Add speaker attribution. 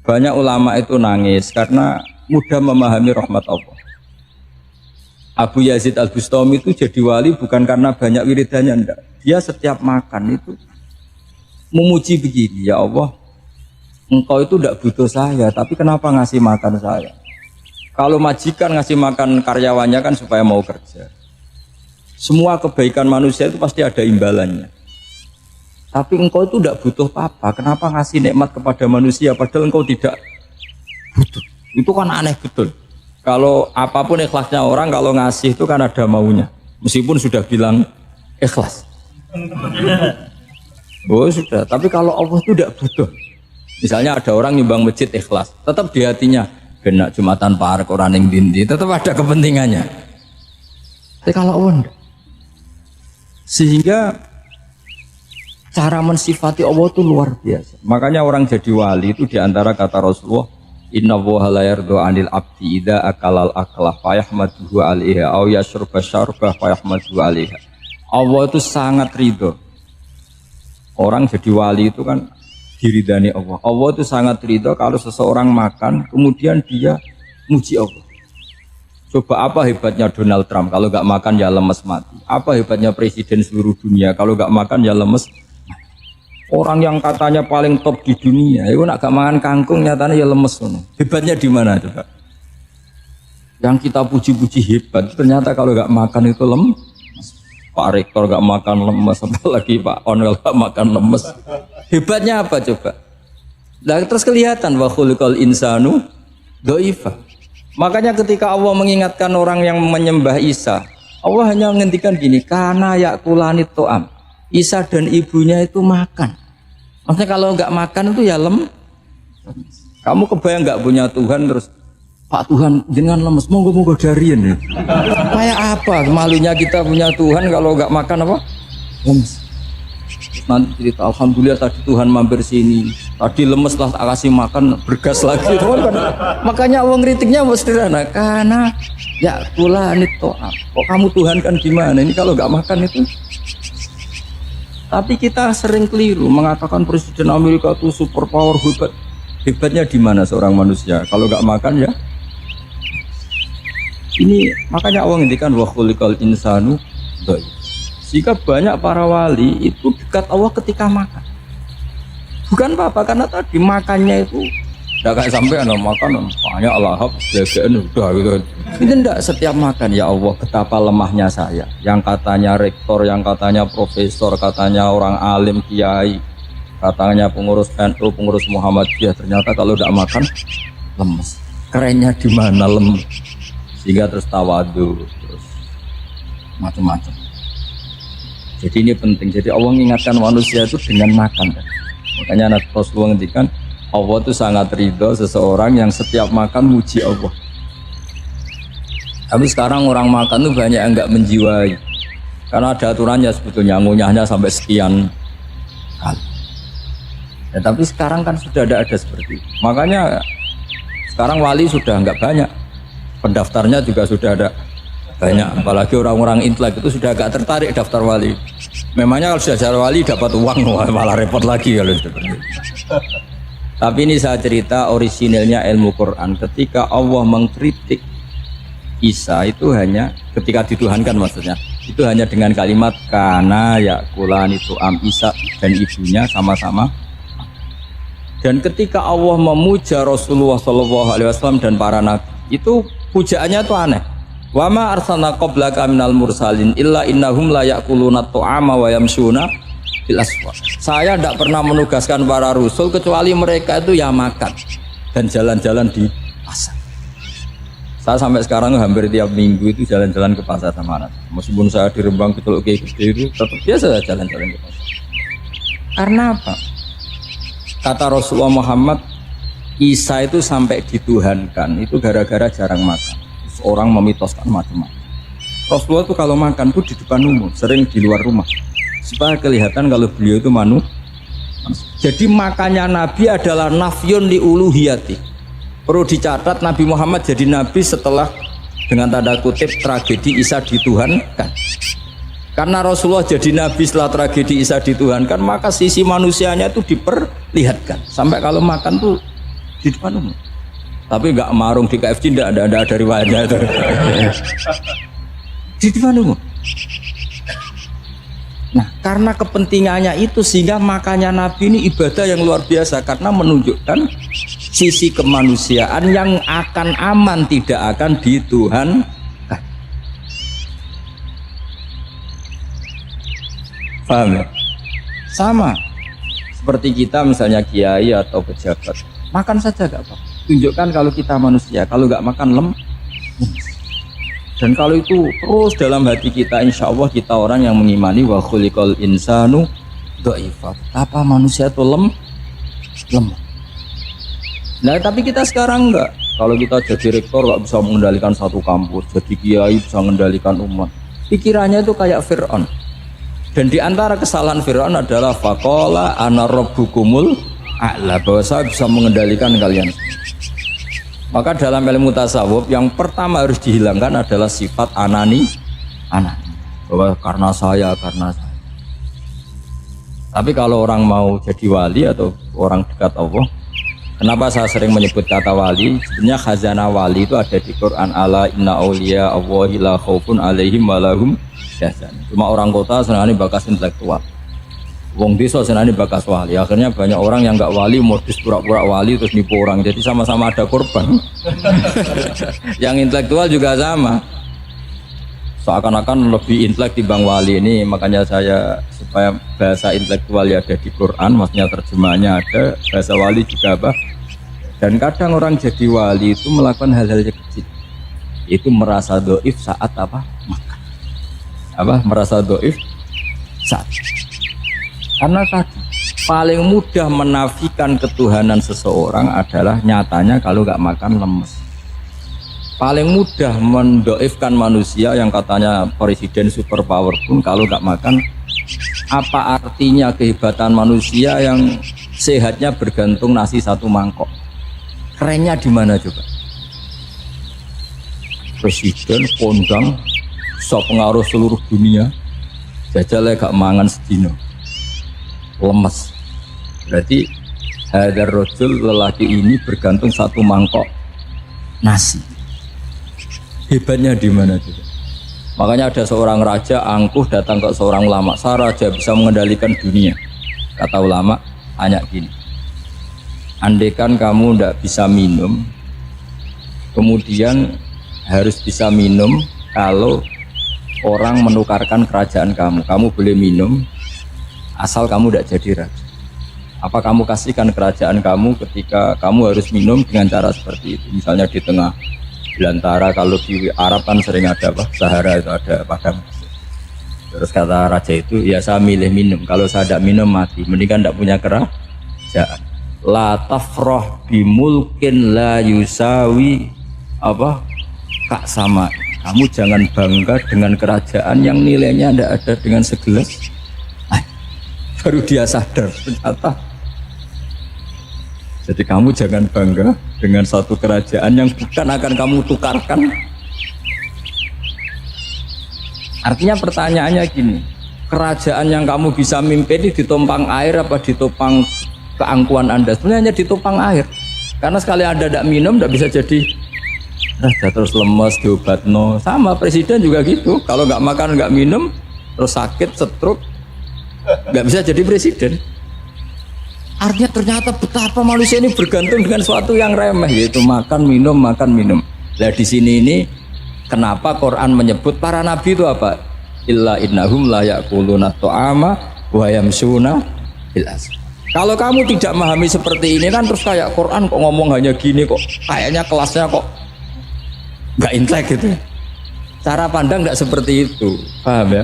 Speaker 1: Banyak ulama itu nangis karena mudah memahami rahmat Allah. Abu Yazid Al-Bustami itu jadi wali bukan karena banyak wiridannya, enggak. Dia setiap makan itu memuji begini, ya Allah, engkau itu enggak butuh saya, tapi kenapa ngasih makan saya? Kalau majikan ngasih makan karyawannya kan supaya mau kerja. Semua kebaikan manusia itu pasti ada imbalannya. Tapi engkau itu enggak butuh apa-apa, kenapa ngasih nikmat kepada manusia padahal engkau tidak butuh? Itu kan aneh betul. Kalau apapun ikhlasnya orang, kalau ngasih itu kan ada maunya. Meskipun sudah bilang ikhlas. Oh sudah, tapi kalau Allah itu tidak butuh. Misalnya ada orang nyumbang masjid ikhlas, tetap di hatinya benak Jumatan Parek orang yang dindi, tetap ada kepentingannya. Tapi kalau Allah enggak. Sehingga cara mensifati Allah itu luar biasa. Makanya orang jadi wali itu diantara kata Rasulullah, Inna Allaha la yardu 'anil 'abdi idza akalal aklah fa yahmaduhu 'alaiha aw yashruba syarba fa yahmaduhu 'alaiha. Allah itu sangat ridho. Orang jadi wali itu kan diridani Allah. Allah itu sangat ridho kalau seseorang makan kemudian dia muji Allah. Coba apa hebatnya Donald Trump kalau nggak makan ya lemes mati. Apa hebatnya presiden seluruh dunia kalau nggak makan ya lemes. Orang yang katanya paling top di dunia, itu nak gak makan kangkung nyatanya ya lemes. Hebatnya di mana coba? Yang kita puji-puji hebat, ternyata kalau gak makan itu lemes. Pak Rektor gak makan lemes, apalagi Pak Onel gak makan lemes. Hebatnya apa coba? Nah, terus kelihatan wa khuliqal insanu dhaifa. Makanya ketika Allah mengingatkan orang yang menyembah Isa, Allah hanya menghentikan gini, kana yakulanit to'am. Isa dan ibunya itu makan. Maksudnya kalau nggak makan itu ya lemes. Kamu kebayang nggak punya Tuhan terus Pak Tuhan jangan lemes, monggo darian ya. Kayak apa malunya kita punya Tuhan kalau nggak makan apa? Lemes. Nanti cerita alhamdulillah tadi Tuhan mampir sini. Tadi lemes lah tak kasih makan bergas lagi. Makanya Allah ngeritiknya sederhana karena ya pula nito. Kok kamu Tuhan kan gimana? Ini kalau nggak makan itu. Tapi kita sering keliru mengatakan Presiden Amerika itu super power hebat. Hebatnya di mana seorang manusia? Kalau nggak makan ya. Ini makanya Allah ngendikan wa khuliqal insanu dhaif. Jika banyak para wali itu dekat Allah ketika makan. Bukan apa-apa karena tadi makannya itu enggak kayak sampai makan banyak lahap jagaan udah gitu. Itu enggak setiap makan ya Allah betapa lemahnya saya. Yang katanya rektor, yang katanya profesor, katanya orang alim kiai, katanya pengurus NU, pengurus Muhammadiyah, ternyata kalau enggak makan lemes. Kerennya di mana lemes? Sehingga terus tawadu, terus macam-macam. Jadi ini penting. Jadi Allah mengingatkan manusia itu dengan makan. Makanya Rasulullah ngendikan Allah itu sangat ridho seseorang yang setiap makan muji Allah. Tapi sekarang orang makan itu banyak yang enggak menjiwai. Karena ada aturannya sebetulnya, ngunyahnya sampai sekian kali. Ya, tapi sekarang kan sudah ada seperti itu. Makanya sekarang wali sudah enggak banyak. Pendaftarnya juga sudah ada banyak. Apalagi orang-orang intelek itu sudah agak tertarik daftar wali. Memangnya kalau sudah jadi wali dapat uang, malah repot lagi kalau seperti itu. Tapi ini saya cerita orisinilnya ilmu Quran. Ketika Allah mengkritik Isa itu hanya ketika dituhankan maksudnya. Itu hanya dengan kalimat kana yakulani tu'am Isa dan ibunya sama-sama. Dan ketika Allah memuja Rasulullah SAW dan para nabi, itu pujaannya itu aneh. Wa ma arsalna qablaka minal mursalin illa innahum la yakuluna tu'ama wa yamshuna bil aswaq. Saya tidak pernah menugaskan para rasul kecuali mereka itu ya makan dan jalan-jalan di pasar. Saya sampai sekarang hampir tiap minggu itu jalan-jalan ke pasar sama anak. Meskipun saya di Rembang Betul kayak gede itu tetap biasa jalan-jalan ke pasar. Karena apa? Kata Rasulullah Muhammad, Isa itu sampai dituhankan itu gara-gara jarang makan. Orang memitoskan macam-macam. Rasulullah itu kalau makan tuh di depan umum, sering di luar rumah. Supaya kelihatan kalau beliau itu manusia. Jadi makannya Nabi adalah nafyun li uluhiyati. Perlu dicatat Nabi Muhammad jadi Nabi setelah dengan tanda kutip tragedi Isa dituhankan. Karena Rasulullah jadi Nabi setelah tragedi Isa dituhankan, maka sisi manusianya itu diperlihatkan. Sampai kalau makan tuh di depan umum. Tapi nggak marung di KFC, nggak ada riwayatnya itu. Di depan umum. Nah, karena kepentingannya itu sehingga makanya Nabi ini ibadah yang luar biasa karena menunjukkan sisi kemanusiaan yang akan aman, tidak akan dituhankan. Paham ya? Sama seperti kita misalnya kiai atau pejabat, makan saja gak apa-apa. Tunjukkan kalau kita manusia, kalau nggak makan lemes. Dan kalau itu terus dalam hati kita, insya Allah kita orang yang mengimani wa khuliqal insanu dha'ifa. Apa manusia itu lemah. Nah tapi kita sekarang enggak. Kalau kita jadi rektor nggak bisa mengendalikan satu kampus, jadi kiai bisa mengendalikan umat. Pikirannya itu kayak Fir'aun. Dan di antara kesalahan Fir'aun adalah faqala ana rabbukumul a'la, bahwa saya bisa mengendalikan kalian. Maka dalam ilmu tasawuf yang pertama harus dihilangkan adalah sifat anani, bahwa karena saya. Tapi kalau orang mau jadi wali atau orang dekat Allah, kenapa saya sering menyebut kata wali? Sebenarnya khazanah wali itu ada di Quran, ala inna awliya Allahi la khaufun alaihim walahum yahzanun. Cuma orang kota senangnya bakas intelektual, wong desa senangnya bakas wali. Akhirnya banyak orang yang nggak wali modus pura-pura wali terus nipu orang, jadi sama-sama ada korban. Yang intelektual juga sama, seakan-akan lebih intelek dibanding wali ini. Makanya saya supaya bahasa intelektual ya ada di Quran, maksudnya terjemahannya ada, bahasa wali juga apa. Dan kadang orang jadi wali itu melakukan hal-hal yang kecil, itu merasa doif saat apa makan, merasa doif saat. Karena tadi paling mudah menafikan ketuhanan seseorang adalah nyatanya kalau nggak makan lemes. Paling mudah mendoifkan manusia yang katanya presiden super power pun kalau nggak makan. Apa artinya kehebatan manusia yang sehatnya bergantung nasi satu mangkok? Kerennya di mana coba? Presiden kondang so pengaruh seluruh dunia, jajalnya gak mangan sedino, lemes. Berarti hadar rojul, lelaki ini bergantung satu mangkok nasi. Hebatnya di mana juga? Makanya ada seorang raja angkuh datang ke seorang ulama, saya raja bisa mengendalikan dunia. Kata ulama, tanya gini, andaikan kamu tidak bisa minum, kemudian harus bisa minum kalau orang menukarkan kerajaan kamu boleh minum asal kamu tidak jadi raja. Apa kamu kasihkan kerajaan kamu ketika kamu harus minum dengan cara seperti itu? Misalnya di tengah belantara, kalau di Arab kan sering ada Sahara itu ada padang. Terus kata raja itu, ya saya milih minum, kalau saya tidak minum mati, mendingan tidak punya kerajaan. La tafrah bimulkin la yusawi kak sama. Kamu jangan bangga dengan kerajaan yang nilainya tidak ada dengan segelas. Baru dia sadar ternyata. Jadi kamu jangan bangga dengan satu kerajaan yang bukan akan kamu tukarkan. Artinya pertanyaannya gini, kerajaan yang kamu bisa mimpin ditumpang air apa ditopang keangkuhan Anda? Sebenarnya hanya ditopang air. Karena sekali Anda tidak minum tidak bisa jadi raja, terus lemes diobatno. Sama presiden juga gitu, kalau nggak makan nggak minum terus sakit stroke nggak bisa jadi presiden. Artinya ternyata betapa manusia ini bergantung dengan suatu yang remeh, yaitu makan minum. Nah di sini ini kenapa Quran menyebut para nabi itu apa? Illa innahum la ya'kuluna ta'ama wa yamsuna bil aswaq. Kalau kamu tidak memahami seperti ini kan terus kayak Quran kok ngomong hanya gini, kok kayaknya kelasnya kok nggak intelek gitu. Cara pandang nggak seperti itu, paham ya?